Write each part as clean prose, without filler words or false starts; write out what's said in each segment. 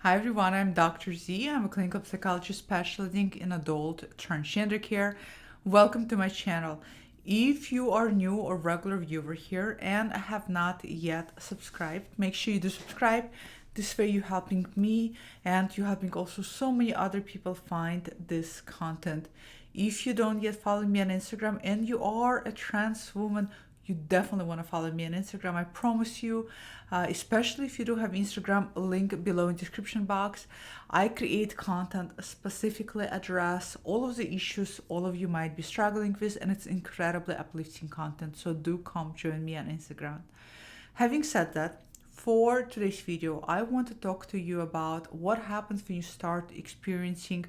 Hi everyone, I'm Dr. Z. I'm a clinical psychologist specializing in adult transgender care. Welcome to my channel. If you are new or regular viewer here and have not yet subscribed, make sure you do subscribe. This way you're helping me and you're helping also so many other people find this content. If you don't yet follow me on Instagram and you are a trans woman, you definitely want to follow me on Instagram. I promise you, especially if you do have Instagram, link below in description box. I create content specifically address all of the issues all of you might be struggling with, and it's incredibly uplifting content. So do come join me on Instagram. Having said that, for today's video, I want to talk to you about what happens when you start experiencing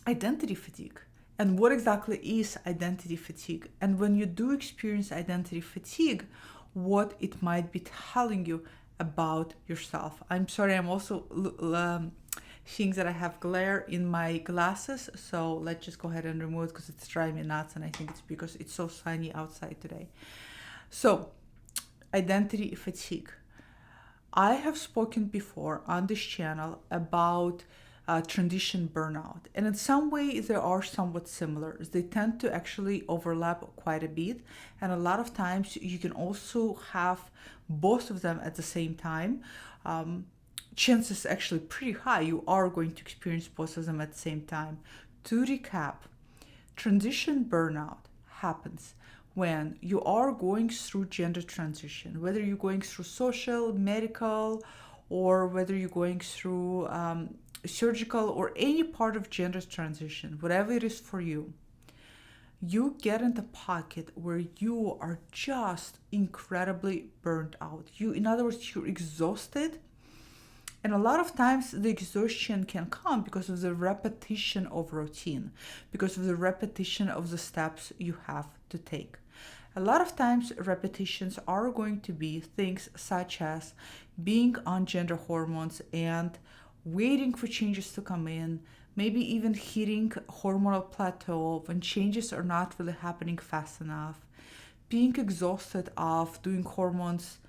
identity fatigue. And what exactly is identity fatigue? And when you do experience identity fatigue, what it might be telling you about yourself. I'm sorry, I'm also seeing that I have glare in my glasses. So let's just go ahead and remove it because it's driving me nuts. And I think it's because it's so sunny outside today. So, identity fatigue. I have spoken before on this channel about transition burnout, and in some ways they are somewhat similar. They tend to actually overlap quite a bit, and a lot of times you can also have both of them at the same time. Chances actually pretty high you are going to experience both of them at the same time. To recap, transition burnout happens when you are going through gender transition, whether you're going through social, medical, or whether you're going through surgical or any part of gender transition, whatever it is for you, you get in the pocket where you are just incredibly burnt out. In other words, you're exhausted. And a lot of times the exhaustion can come because of the repetition of routine, because of the repetition of the steps you have to take. A lot of times repetitions are going to be things such as being on gender hormones and waiting for changes to come in, maybe even hitting hormonal plateau when changes are not really happening fast enough, being exhausted of doing hormones,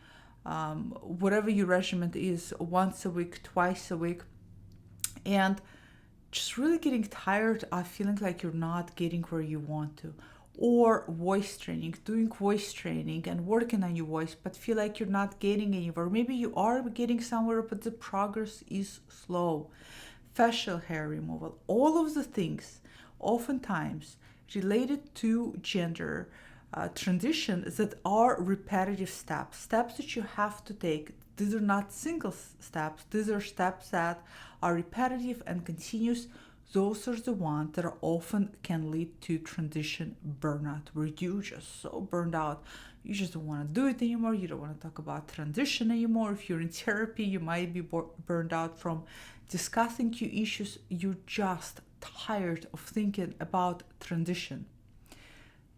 whatever your regimen is, once a week, twice a week, and just really getting tired of feeling like you're not getting where you want to. Or voice training, doing voice training and working on your voice, but feel like you're not getting anywhere. Maybe you are getting somewhere, but the progress is slow. Facial hair removal, all of the things, oftentimes related to gender transitions that are repetitive steps that you have to take. These are not single steps, these are steps that are repetitive and continuous. Those are the ones that are often can lead to transition burnout, where you just so burned out, you just don't want to do it anymore. You don't want to talk about transition anymore. If you're in therapy, you might be burned out from discussing your issues. You're just tired of thinking about transition.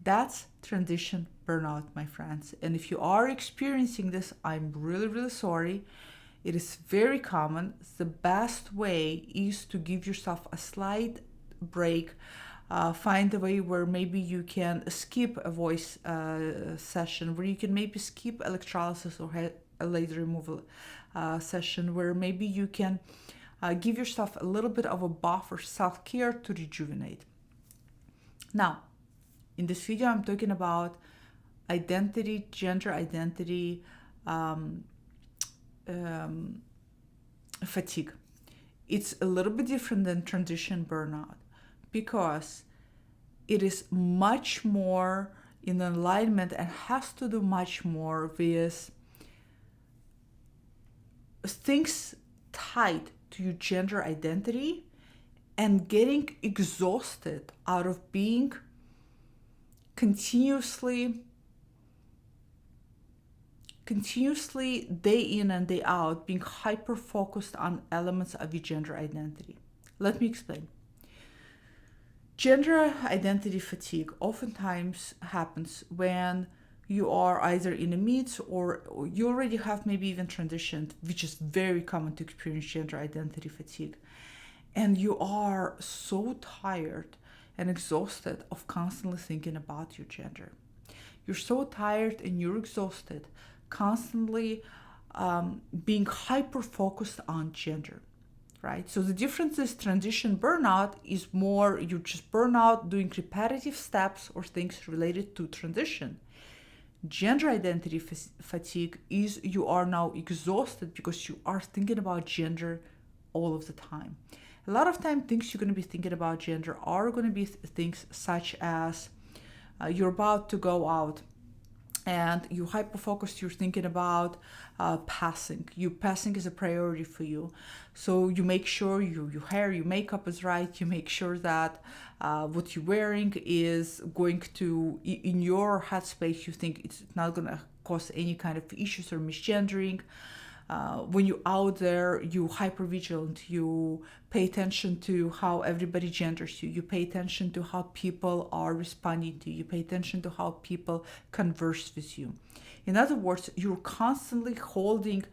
That's transition burnout, my friends. And if you are experiencing this, I'm really, really sorry. It is very common. The best way is to give yourself a slight break. Find a way where maybe you can skip a voice session, where you can maybe skip electrolysis or a laser removal session, where maybe you can give yourself a little bit of a buffer, self-care to rejuvenate. Now, in this video, I'm talking about identity, gender identity, fatigue. It's a little bit different than transition burnout because it is much more in alignment and has to do much more with things tied to your gender identity and getting exhausted out of being continuously day in and day out being hyper focused on elements of your gender identity. Let me explain. Gender identity fatigue oftentimes happens when you are either in the midst or you already have maybe even transitioned, which is very common to experience gender identity fatigue. And you are so tired and exhausted of constantly thinking about your gender. You're so tired and you're exhausted constantly being hyper focused on gender, right? So the difference is transition burnout is more you just burn out doing repetitive steps or things related to transition. Gender identity fatigue is you are now exhausted because you are thinking about gender all of the time. A lot of time things you're going to be thinking about gender are going to be things such as you're about to go out and you hyper focused, you're thinking about passing. Passing is a priority for you. So you make sure your hair, your makeup is right. You make sure that what you're wearing is going to, in your headspace, you think it's not going to cause any kind of issues or misgendering. When you're out there, you hyper vigilant. You pay attention to how everybody genders you. You pay attention to how people are responding to you. You pay attention to how people converse with you. In other words, you're constantly holding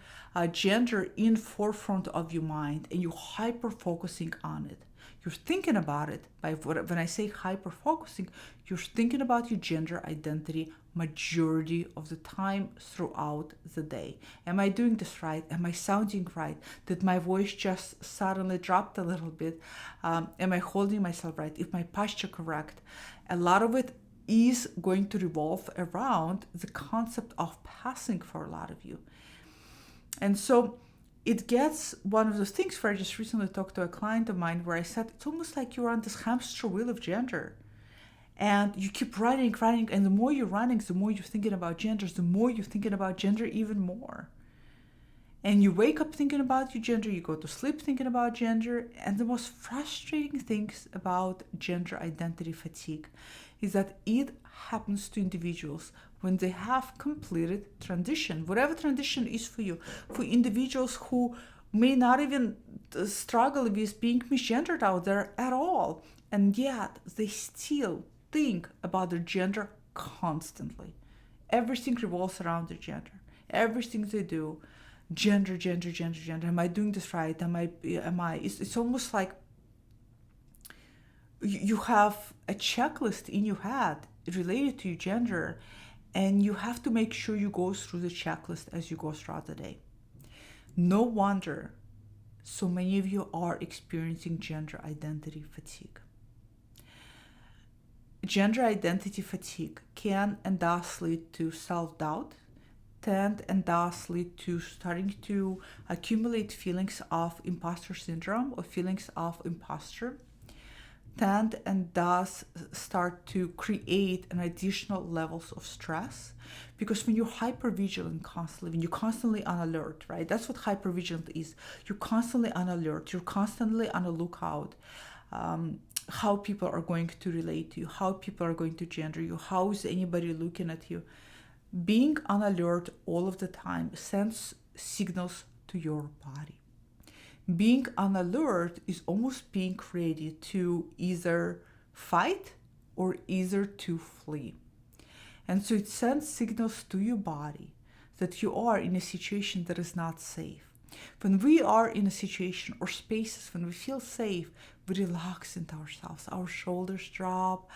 gender in forefront of your mind, and you're hyper focusing on it. You're thinking about it. When I say hyper focusing, you're thinking about your gender identity majority of the time throughout the day. Am I doing this right? Am I sounding right? Did my voice just suddenly dropped a little bit? Am I holding myself right? Is my posture correct? A lot of it is going to revolve around the concept of passing for a lot of you. And so it gets one of those things where I just recently talked to a client of mine where I said, it's almost like you're on this hamster wheel of gender. And you keep running, and the more you're running, the more you're thinking about genders, the more you're thinking about gender even more. And you wake up thinking about your gender, you go to sleep thinking about gender, and the most frustrating things about gender identity fatigue is that it happens to individuals when they have completed transition, whatever transition is for you. For individuals who may not even struggle with being misgendered out there at all, and yet they still think about their gender constantly. Everything revolves around their gender. Everything they do, gender. Am I doing this right? Am I? It's almost like you have a checklist in your head related to your gender, and you have to make sure you go through the checklist as you go throughout the day. No wonder so many of you are experiencing gender identity fatigue. Gender identity fatigue can and does lead to self-doubt, and thus lead to starting to accumulate feelings of imposter syndrome or feelings of imposter, and thus start to create an additional levels of stress. Because when you're hypervigilant constantly, when you're constantly on alert, right? That's what hypervigilant is. You're constantly on alert. You're constantly on a lookout. How people are going to relate to you, how people are going to gender you, how is anybody looking at you. Being on alert all of the time sends signals to your body. Being on alert is almost being ready to either fight or either to flee. And so it sends signals to your body that you are in a situation that is not safe. When we are in a situation or spaces when we feel safe, we relax into ourselves. Our shoulders drop.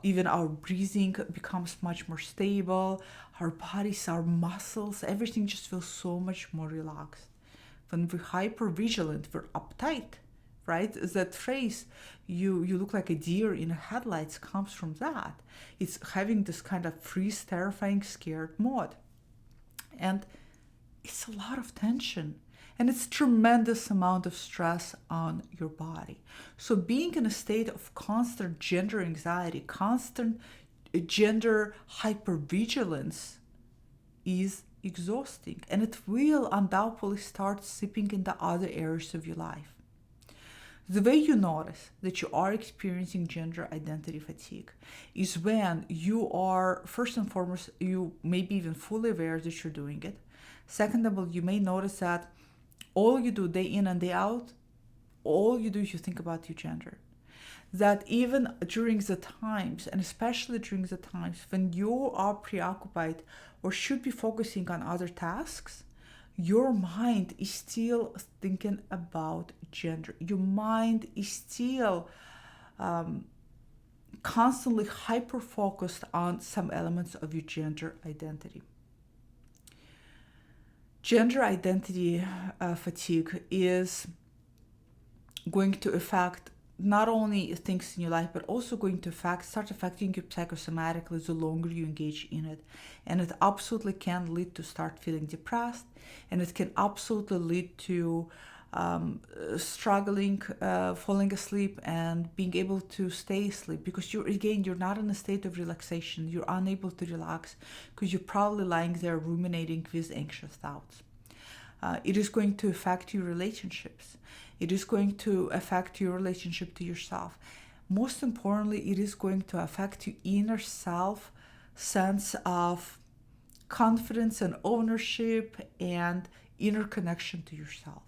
Even our breathing becomes much more stable. Our bodies, our muscles, everything just feels so much more relaxed. When we're hyper vigilant, we're uptight, right? That phrase, you look like a deer in headlights, comes from that. It's having this kind of freeze, terrifying, scared mode. And it's a lot of tension. And it's a tremendous amount of stress on your body. So being in a state of constant gender anxiety, constant gender hypervigilance is exhausting. And it will undoubtedly start seeping into other areas of your life. The way you notice that you are experiencing gender identity fatigue is when you are, first and foremost, you may be even fully aware that you're doing it. Second of all, you may notice that all you do day in and day out, all you do is you think about your gender. That even during the times, and especially during the times when you are preoccupied or should be focusing on other tasks, your mind is still thinking about gender. Your mind is still constantly hyper-focused on some elements of your gender identity. Gender identity fatigue is going to affect not only things in your life, but also going to start affecting you psychosomatically the longer you engage in it. And it absolutely can lead to start feeling depressed, and it can absolutely lead to struggling, falling asleep, and being able to stay asleep, because you're not in a state of relaxation. You're unable to relax because you're probably lying there ruminating with anxious thoughts. It is going to affect your relationships. It is going to affect your relationship to yourself. Most importantly, it is going to affect your inner self sense of confidence and ownership and inner connection to yourself.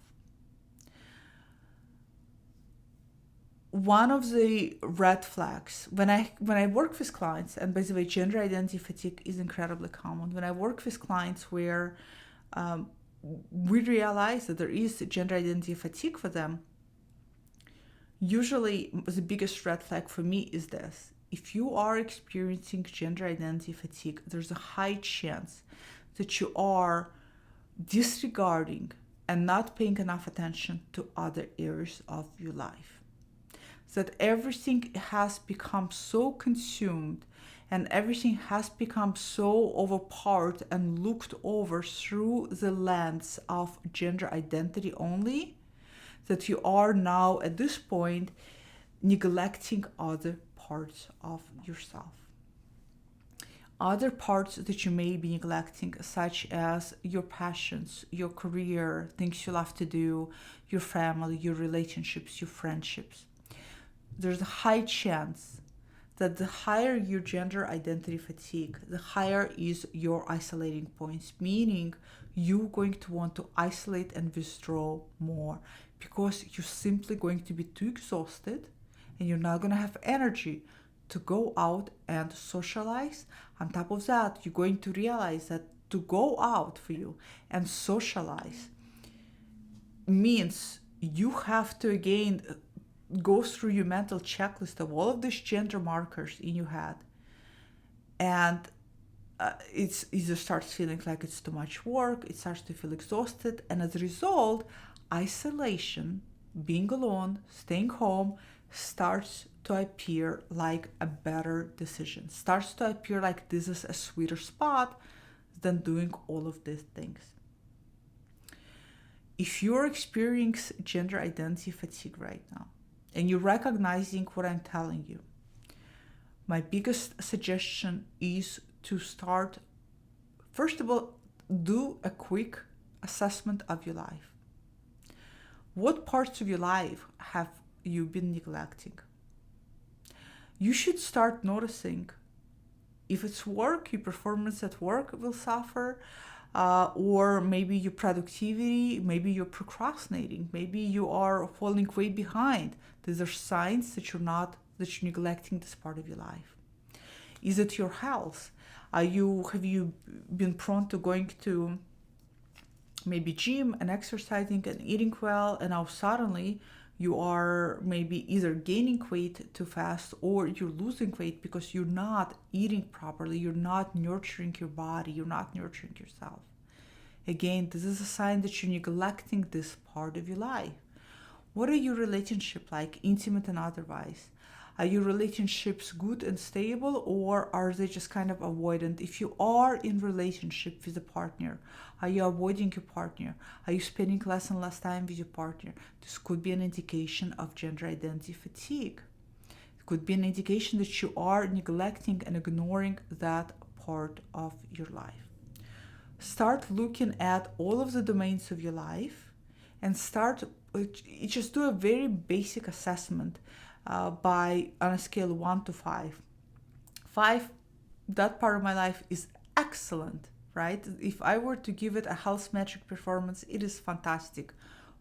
One of the red flags when I work with clients, and by the way, gender identity fatigue is incredibly common. When I work with clients where we realize that there is gender identity fatigue for them, usually the biggest red flag for me is this: if you are experiencing gender identity fatigue, there's a high chance that you are disregarding and not paying enough attention to other areas of your life. That everything has become so consumed and everything has become so overpowered and looked over through the lens of gender identity only, that you are now at this point neglecting other parts of yourself. Other parts that you may be neglecting, such as your passions, your career, things you love to do, your family, your relationships, your friendships. There's a high chance that the higher your gender identity fatigue, the higher is your isolating points, meaning you're going to want to isolate and withdraw more because you're simply going to be too exhausted and you're not going to have energy to go out and socialize. On top of that, you're going to realize that to go out for you and socialize means you have to again go through your mental checklist of all of these gender markers in your head, and it's either starts feeling like it's too much work, it starts to feel exhausted, and as a result, isolation, being alone, staying home starts to appear like a better decision, starts to appear like this is a sweeter spot than doing all of these things. If you're experiencing gender identity fatigue right now, and you're recognizing what I'm telling you, my biggest suggestion is to start, first of all, do a quick assessment of your life. What parts of your life have you been neglecting? You should start noticing if it's work, your performance at work will suffer, or maybe your productivity, maybe you're procrastinating, maybe you are falling way behind. These are signs that you're neglecting this part of your life. Is it your health? Have you been prone to going to maybe gym and exercising and eating well, and now suddenly you are maybe either gaining weight too fast or you're losing weight because you're not eating properly, you're not nurturing your body, you're not nurturing yourself. Again, this is a sign that you're neglecting this part of your life. What are your relationships like, intimate and otherwise? Are your relationships good and stable, or are they just kind of avoidant? If you are in relationship with a partner, are you avoiding your partner? Are you spending less and less time with your partner? This could be an indication of gender identity fatigue. It could be an indication that you are neglecting and ignoring that part of your life. Start looking at all of the domains of your life and just do a very basic assessment on a scale of 1 to 5. 5, that part of my life is excellent, right? If I were to give it a health metric performance, it is fantastic.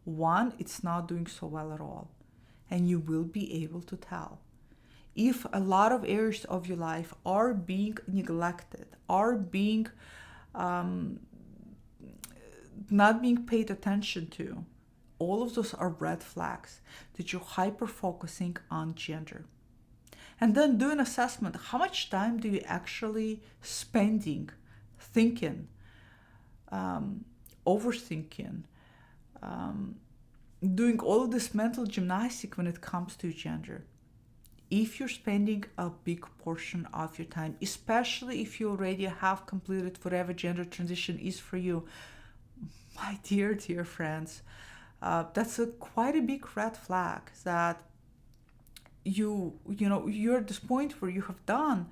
1, it's not doing so well at all. And you will be able to tell. If a lot of areas of your life are being neglected, are being not being paid attention to, all of those are red flags that you're hyper-focusing on gender. And then do an assessment. How much time do you actually spending thinking overthinking, doing all of this mental gymnastic when it comes to gender. If you're spending a big portion of your time, especially if you already have completed whatever gender transition is for you, my dear friends, that's quite a big red flag that you're at this point where you have done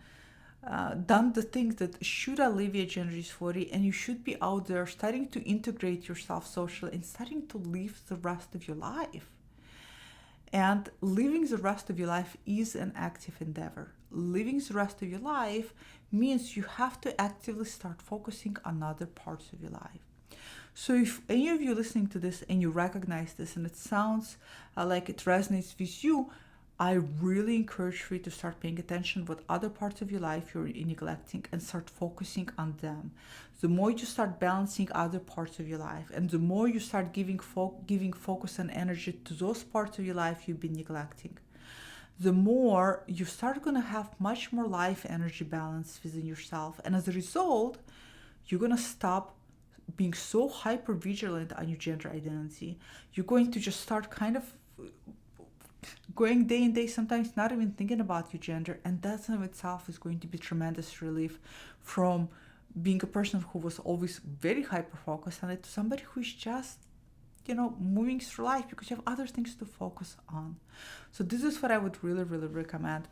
the things that should alleviate gender dysphoria, and you should be out there starting to integrate yourself socially and starting to live the rest of your life. And living the rest of your life is an active endeavor. Living the rest of your life means you have to actively start focusing on other parts of your life. So if any of you listening to this and you recognize this and it sounds like it resonates with you, I really encourage you to start paying attention what other parts of your life you're neglecting and start focusing on them. The more you start balancing other parts of your life, and the more you start giving focus and energy to those parts of your life you've been neglecting, the more you start going to have much more life energy balance within yourself. And as a result, you're going to stop being so hyper vigilant on your gender identity. You're going to just start kind of going day in day, sometimes not even thinking about your gender, and that in of itself is going to be tremendous relief from being a person who was always very hyper focused on it to somebody who's just moving through life because you have other things to focus on. So this is what I would really recommend.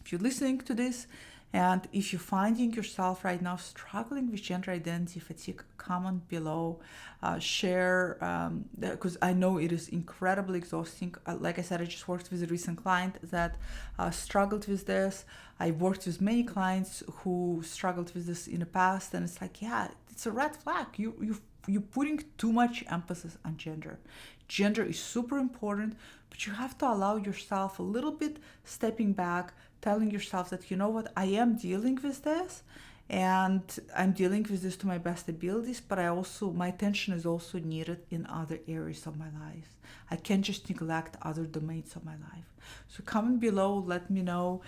If you're listening to this and if you're finding yourself right now struggling with gender identity fatigue, comment below, share, because I know it is incredibly exhausting. Like I said, I just worked with a recent client that struggled with this. I worked with many clients who struggled with this in the past, and it's like, yeah, it's a red flag. You're putting too much emphasis on gender. Gender is super important, but you have to allow yourself a little bit stepping back, telling yourself that, you know what, I am dealing with this and I'm dealing with this to my best abilities, but my attention is also needed in other areas of my life. I can't just neglect other domains of my life. So comment below, let me know,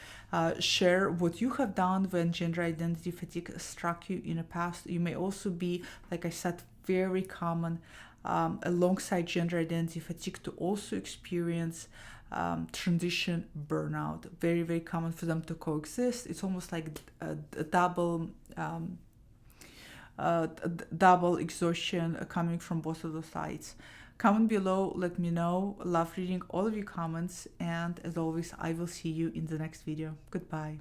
share what you have done when gender identity fatigue struck you in the past. You may also be, like I said, very common alongside gender identity fatigue to also experience transition burnout. Very common for them to coexist. It's almost like a double exhaustion coming from both of those sides. Comment below, let me know. Love reading all of your comments, and as always, I will see you in the next video. Goodbye.